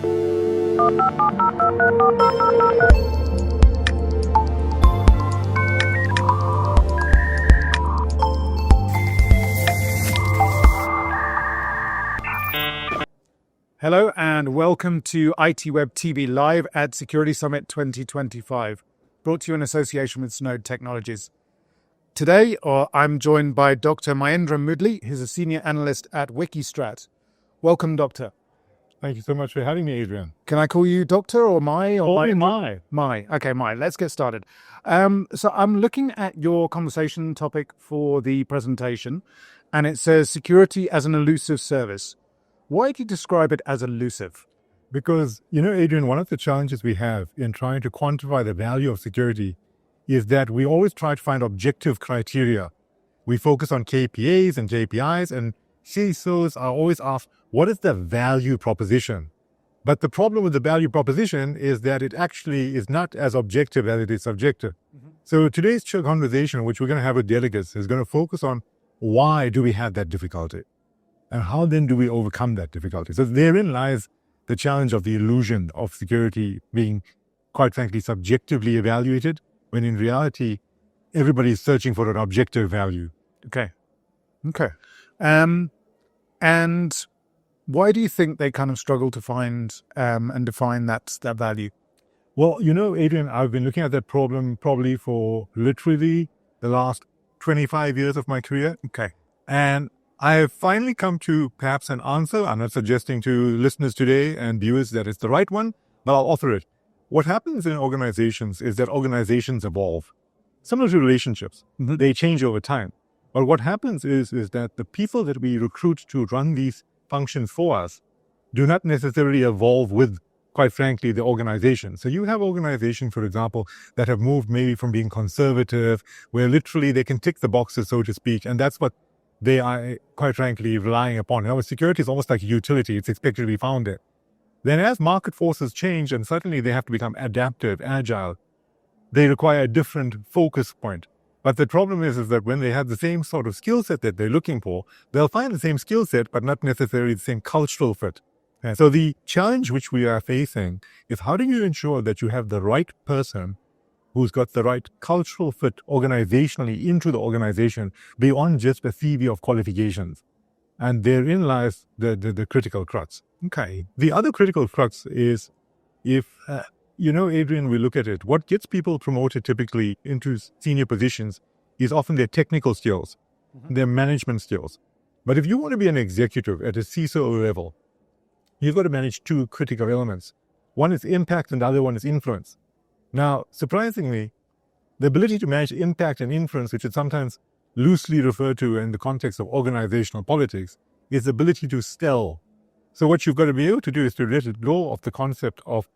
Hello and welcome to ITWeb TV Live at Security Summit 2025, brought to you in association with Snowd Technologies. Today, I'm joined by Dr. Maiendra Moodley, who's a senior analyst at Wikistrat. Welcome, Doctor. Thank you so much for having me, Adrian. Can I call you Doctor or Mai? Mai. Mai. Okay, Mai. Let's get started. So I'm looking at your conversation topic for the presentation, and it says security as an elusive service. Why do you describe it as elusive? Because, Adrian, one of the challenges we have in trying to quantify the value of security is that we always try to find objective criteria. We focus on KPIs and JPIs, and CISOs are always asked, what is the value proposition? But the problem with the value proposition is that it actually is not as objective as it is subjective. Mm-hmm. So today's conversation, which we're going to have with delegates, is going to focus on why do we have that difficulty? And how then do we overcome that difficulty? So therein lies the challenge of the illusion of security being, quite frankly, subjectively evaluated, when in reality, everybody is searching for an objective value. Okay. And why do you think they kind of struggle to find and define that value? Well, Adrian, I've been looking at that problem probably for literally the last 25 years of my career. Okay. And I have finally come to perhaps an answer. I'm not suggesting to listeners today and viewers that it's the right one, but I'll offer it. What happens in organizations is that organizations evolve. Similar to relationships, they change over time. But what happens is that the people that we recruit to run these functions for us do not necessarily evolve with, quite frankly, the organization. So you have organizations, for example, that have moved maybe from being conservative, where literally they can tick the boxes, so to speak, and that's what they are, quite frankly, relying upon. Now, security is almost like a utility. It's expected to be found there. Then as market forces change, and suddenly they have to become adaptive, agile, they require a different focus point. But the problem is that when they have the same sort of skill set that they're looking for, they'll find the same skill set, but not necessarily the same cultural fit. And so the challenge which we are facing is how do you ensure that you have the right person who's got the right cultural fit organizationally into the organization beyond just a CV of qualifications. And therein lies the critical crux. Okay. The other critical crux is if, Adrian, we look at it, what gets people promoted typically into senior positions is often their technical skills, their management skills. But if you want to be an executive at a CISO level, you've got to manage two critical elements. One is impact and the other one is influence. Now, surprisingly, the ability to manage impact and influence, which is sometimes loosely referred to in the context of organizational politics, is the ability to sell. So what you've got to be able to do is to let go of the concept of,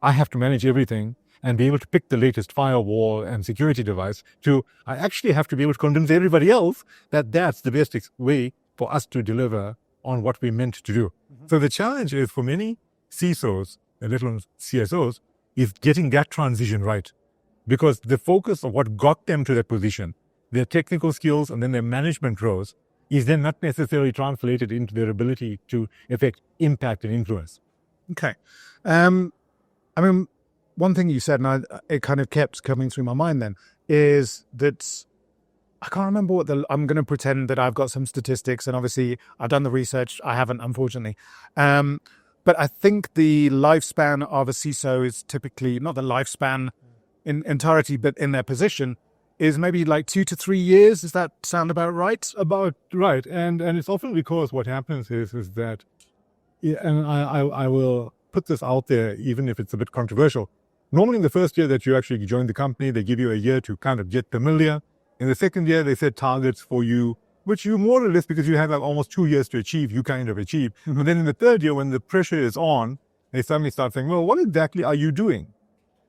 I have to manage everything and be able to pick the latest firewall and security device, to, I actually have to be able to convince everybody else that that's the best way for us to deliver on what we meant to do. Mm-hmm. So the challenge is for many CISOs, and let alone CISOs, is getting that transition right. Because the focus of what got them to that position, their technical skills and then their management roles, is then not necessarily translated into their ability to effect impact and influence. Okay. One thing you said, and it kind of kept coming through my mind then, is that I can't remember I'm going to pretend that I've got some statistics, and obviously I've done the research. I haven't, unfortunately. But I think the lifespan of a CISO is typically, not the lifespan in entirety, but in their position, is maybe like 2 to 3 years. Does that sound about right? About right. And it's often because what happens is that, and I will put this out there, even if it's a bit controversial. Normally in the first year that you actually join the company, they give you a year to kind of get familiar. In the second year, they set targets for you, which you more or less, because you have like almost 2 years to achieve, you kind of achieve. Mm-hmm. And then in the third year, when the pressure is on, they suddenly start saying, well, what exactly are you doing?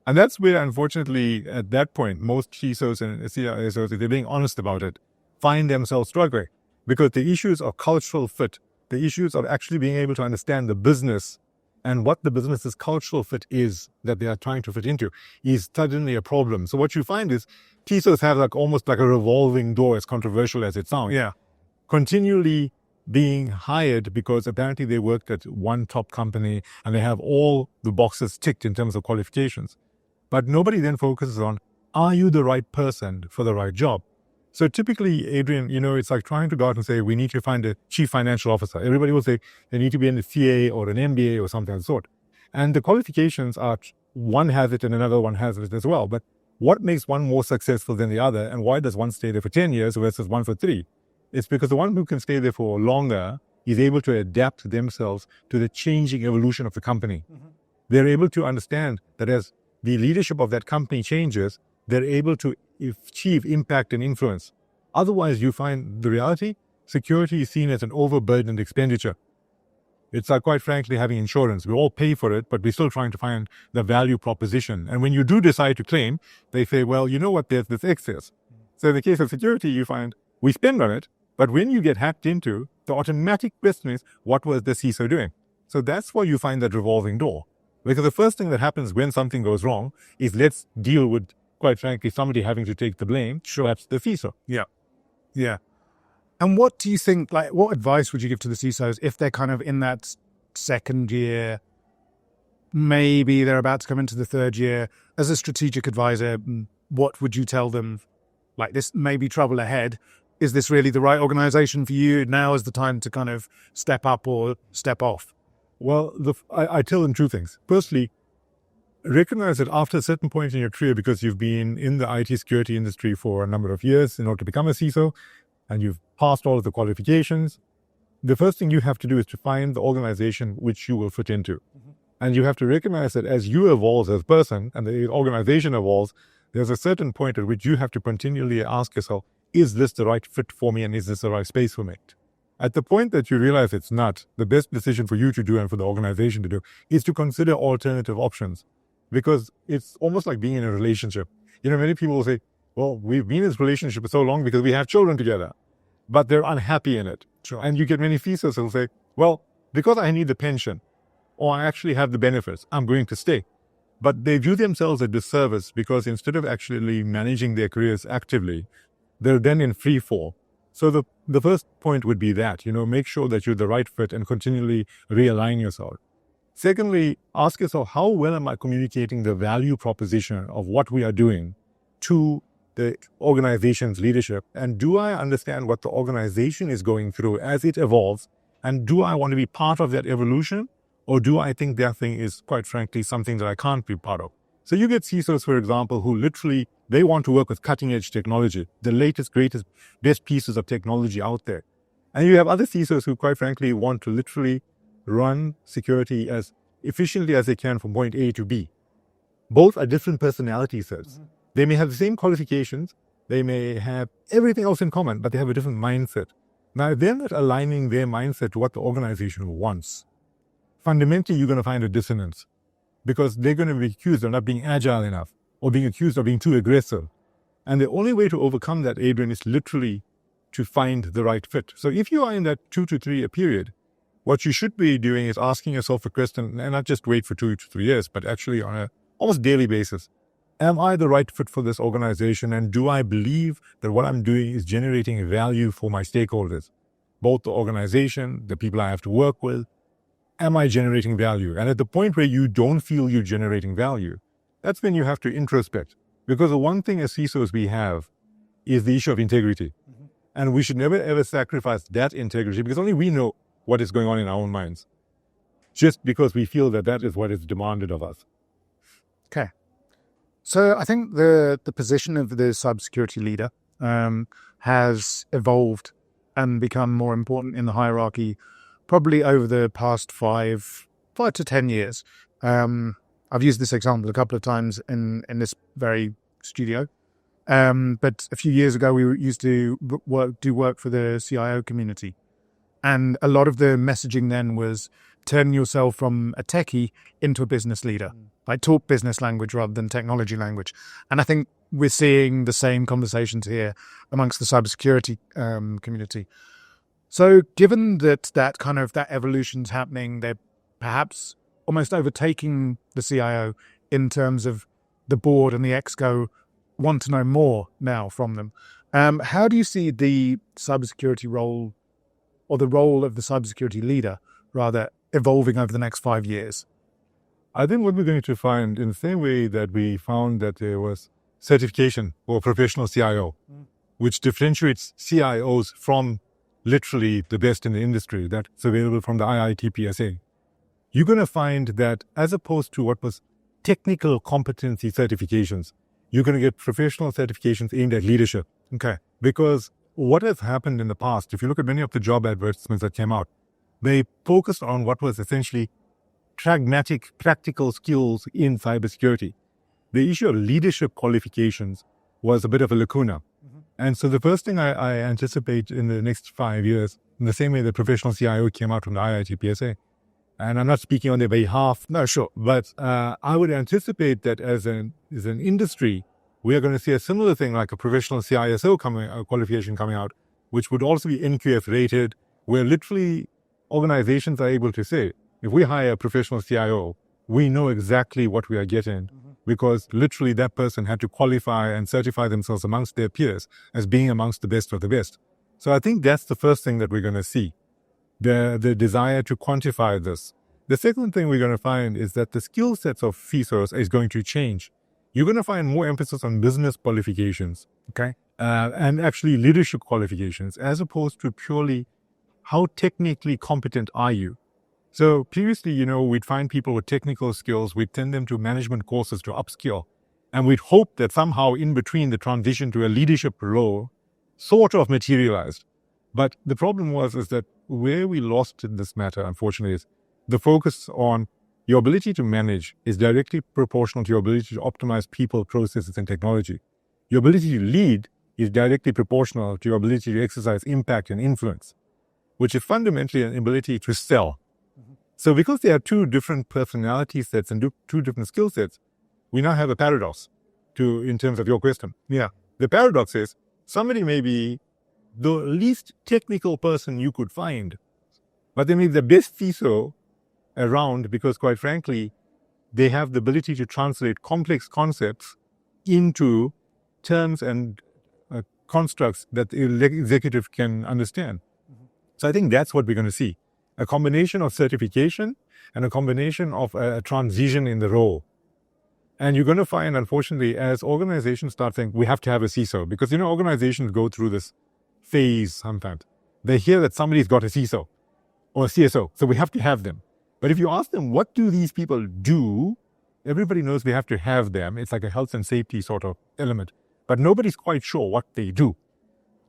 And that's where, unfortunately, at that point, most CISOs and CISOs, if they're being honest about it, find themselves struggling. Because the issues of cultural fit, the issues of actually being able to understand the business and what the business's cultural fit is that they are trying to fit into is suddenly a problem. So what you find is CISOs have like almost like a revolving door, as controversial as it sounds. Yeah. Continually being hired because apparently they worked at one top company and they have all the boxes ticked in terms of qualifications. But nobody then focuses on, are you the right person for the right job? So typically, Adrian, it's like trying to go out and say, we need to find a chief financial officer. Everybody will say they need to be in a CA or an MBA or something of the sort. And the qualifications are, one has it and another one has it as well. But what makes one more successful than the other, and why does one stay there for 10 years versus one for 3? It's because the one who can stay there for longer is able to adapt themselves to the changing evolution of the company. Mm-hmm. They're able to understand that as the leadership of that company changes, they're able to achieve impact and influence. Otherwise, you find the reality, security is seen as an overburdened expenditure. It's like, quite frankly, having insurance. We all pay for it, but we're still trying to find the value proposition. And when you do decide to claim, they say, well, you know what, there's this excess. So in the case of security, you find we spend on it, but when you get hacked into, the automatic question is, what was the CISO doing? So that's why you find that revolving door. Because the first thing that happens when something goes wrong is let's deal with, quite frankly, somebody having to take the blame. Sure. That's the CISO. Yeah. Yeah. And what do you think, what advice would you give to the CISOs if they're kind of in that second year, maybe they're about to come into the third year? As a strategic advisor, what would you tell them? Like, this may be trouble ahead. Is this really the right organization for you? Now is the time to kind of step up or step off. Well, I tell them two things. Firstly, recognize that after a certain point in your career, because you've been in the IT security industry for a number of years in order to become a CISO, and you've passed all of the qualifications, the first thing you have to do is to find the organization which you will fit into. Mm-hmm. And you have to recognize that as you evolve as a person and the organization evolves, there's a certain point at which you have to continually ask yourself, is this the right fit for me and is this the right space for me? At the point that you realize it's not, the best decision for you to do and for the organization to do is to consider alternative options. Because it's almost like being in a relationship. Many people will say, well, we've been in this relationship for so long because we have children together, but they're unhappy in it. Sure. And you get many CISOs who will say, well, because I need the pension or I actually have the benefits, I'm going to stay. But they view themselves as disservice because instead of actually managing their careers actively, they're then in free fall. So the first point would be that, make sure that you're the right fit and continually realign yourself. Secondly, ask yourself, how well am I communicating the value proposition of what we are doing to the organization's leadership? And do I understand what the organization is going through as it evolves? And do I want to be part of that evolution? Or do I think that thing is, quite frankly, something that I can't be part of? So you get CISOs, for example, who literally, they want to work with cutting edge technology, the latest, greatest, best pieces of technology out there. And you have other CISOs who, quite frankly, want to literally run security as efficiently as they can from point A to B. Both are different personality sets. Mm-hmm. They may have the same qualifications, they may have everything else in common, but they have a different mindset. Now, if they're not aligning their mindset to what the organization wants, fundamentally you're going to find a dissonance because they're going to be accused of not being agile enough or being accused of being too aggressive. And the only way to overcome that, Adrian, is literally to find the right fit. So if you are in that 2 to 3 year period, what you should be doing is asking yourself a question, and not just wait for 2 to 3 years, but actually on a almost daily basis. Am I the right fit for this organization? And do I believe that what I'm doing is generating value for my stakeholders, both the organization, the people I have to work with? Am I generating value? And at the point where you don't feel you're generating value, that's when you have to introspect. Because the one thing as CISOs we have is the issue of integrity. Mm-hmm. And we should never ever sacrifice that integrity because only we know what is going on in our own minds, just because we feel that that is what is demanded of us. Okay. So I think the position of the cybersecurity leader has evolved and become more important in the hierarchy probably over the past 5 to 10 years. I've used this example a couple of times in this very studio. But a few years ago, we used to do work for the CIO community. And a lot of the messaging then was turn yourself from a techie into a business leader. Like talk business language rather than technology language. And I think we're seeing the same conversations here amongst the cybersecurity community. So given that kind of that evolution's happening, they're perhaps almost overtaking the CIO in terms of the board and the exco want to know more now from them. How do you see the cybersecurity role or the role of the cybersecurity leader, rather, evolving over the next 5 years? I think what we're going to find, in the same way that we found that there was certification for professional CIO, which differentiates CIOs from literally the best in the industry that's available from the IITPSA. You're going to find that as opposed to what was technical competency certifications, you're going to get professional certifications aimed at leadership. Okay. Because what has happened in the past, if you look at many of the job advertisements that came out, they focused on what was essentially pragmatic, practical skills in cybersecurity. The issue of leadership qualifications was a bit of a lacuna. And so the first thing I anticipate in the next 5 years, in the same way the professional CIO came out from the IITPSA, and I'm not speaking on their behalf, No, sure. but I would anticipate that as an industry, we are going to see a similar thing like a professional CISO qualification coming out, which would also be NQF rated, where literally organizations are able to say, if we hire a professional CIO, we know exactly what we are getting, because literally that person had to qualify and certify themselves amongst their peers as being amongst the best of the best. So I think that's the first thing that we're going to see, the desire to quantify this. The second thing we're going to find is that the skill sets of CISOs is going to change. You're going to find more emphasis on business qualifications, Okay. and actually leadership qualifications, as opposed to purely how technically competent are you. So previously, we'd find people with technical skills, we'd send them to management courses to upskill, and we'd hope that somehow in between the transition to a leadership role sort of materialized. But the problem is that where we lost in this matter, unfortunately, is the focus on your ability to manage is directly proportional to your ability to optimize people, processes, and technology. Your ability to lead is directly proportional to your ability to exercise impact and influence, which is fundamentally an ability to sell. So because there are two different personality sets and two different skill sets, we now have a paradox in terms of your question. Yeah. The paradox is somebody may be the least technical person you could find, but they may be the best CISO around because, quite frankly, they have the ability to translate complex concepts into terms and constructs that the executive can understand. So I think that's what we're going to see. A combination of certification and a combination of a transition in the role. And you're going to find, unfortunately, as organizations start saying, we have to have a CISO, because, organizations go through this phase sometimes. They hear that somebody's got a CISO or a CSO, so we have to have them. But if you ask them, what do these people do? Everybody knows we have to have them. It's like a health and safety sort of element. But nobody's quite sure what they do.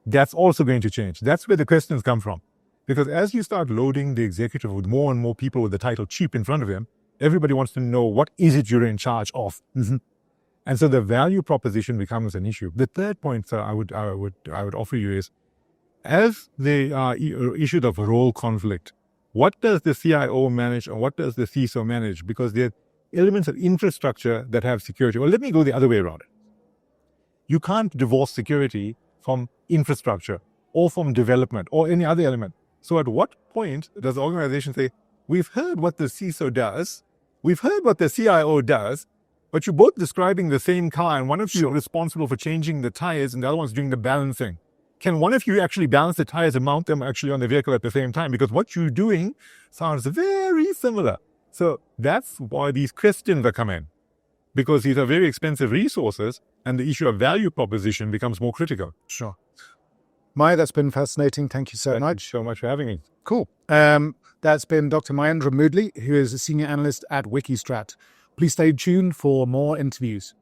That's also going to change. That's where the questions come from. Because as you start loading the executive with more and more people with the title chief in front of him, everybody wants to know what is it you're in charge of. And so the value proposition becomes an issue. The third point, sir, I would offer you is, as they are issued of role conflict, what does the CIO manage and what does the CISO manage? Because there are elements of infrastructure that have security. Well, let me go the other way around it. You can't divorce security from infrastructure or from development or any other element. So at what point does the organization say, we've heard what the CISO does, we've heard what the CIO does, but you're both describing the same car, and one of you is responsible for changing the tires and the other one's doing the balancing. Can one of you actually balance the tires and mount them actually on the vehicle at the same time? Because what you're doing sounds very similar. So that's why these questions are coming in, because these are very expensive resources and the issue of value proposition becomes more critical. Sure. Mai, that's been fascinating. Thank you so much. Thank you so much for having me. Cool. That's been Dr. Maiendra Moodley, who is a senior analyst at Wikistrat. Please stay tuned for more interviews.